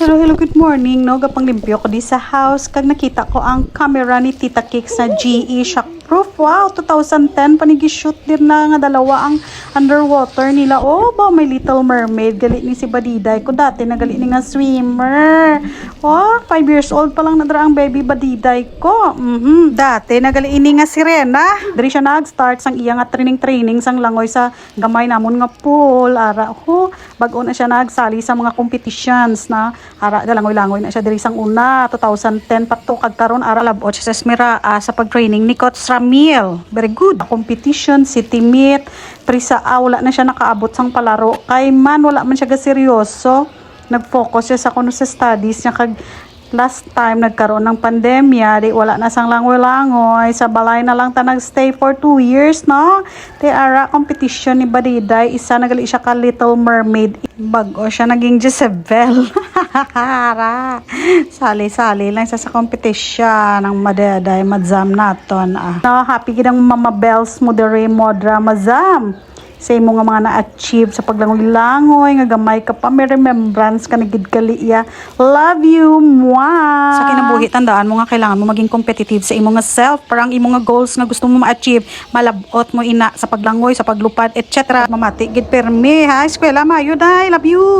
Hello, hello, good morning. No, gapang limpyo ko di sa house. Kag nakita ko ang camera ni Tita Kicks na GE Shockproof. Wow, 2010 panigi-shoot din na nga dalawa ang underwater nila. Oh, ba may Little Mermaid. Galit ni si Badiday ko dati na galit ni nga swimmer. Oh, 5 years old pa lang na dara ang baby Badiday ko. Dati na galit ini nga sirena. Diri siya nag-start sang iya nga training sang langoy sa gamay namon nga pool. Ara, bag-o na siya nagsali sa mga competitions na ara galangoy-langoy na siya diri sang una 2010 pato kag karon ara labot siya sa Esmera sa pag-training ni Coach Ramil. Very good. Competition, city meet, prisa wala na siya nakaabot sang palaro kay man wala man siya ga seryoso. Nag-focus siya sa kuno sa studies niya kag last time nagkaroon ng pandemya, di wala na sang langoy-langoy, sa balay na lang ta nag-stay for 2 years, no? Di ara competition ni Badiday, isa nagali siya ka Little Mermaid. Bago siya naging Jezebel. Ara. Sali-sali lang siya sa competition ng Badiday, madzam naton. No, happy gidang Mama Bells mo dere modra mazam. Sa imo nga mga na-achieve sa paglangoy-langoy nga gamay ka pa may remembrance ka nagid kaliya. Love you, mwah! Sa kinabuhi tandaan mo nga kailangan mo maging competitive sa imo nga self para ang imo nga goals nga gusto mo ma-achieve malabot mo ina sa paglangoy, sa paglupad, etc. Mamati gid permi ha eskwela mayo day. Love you.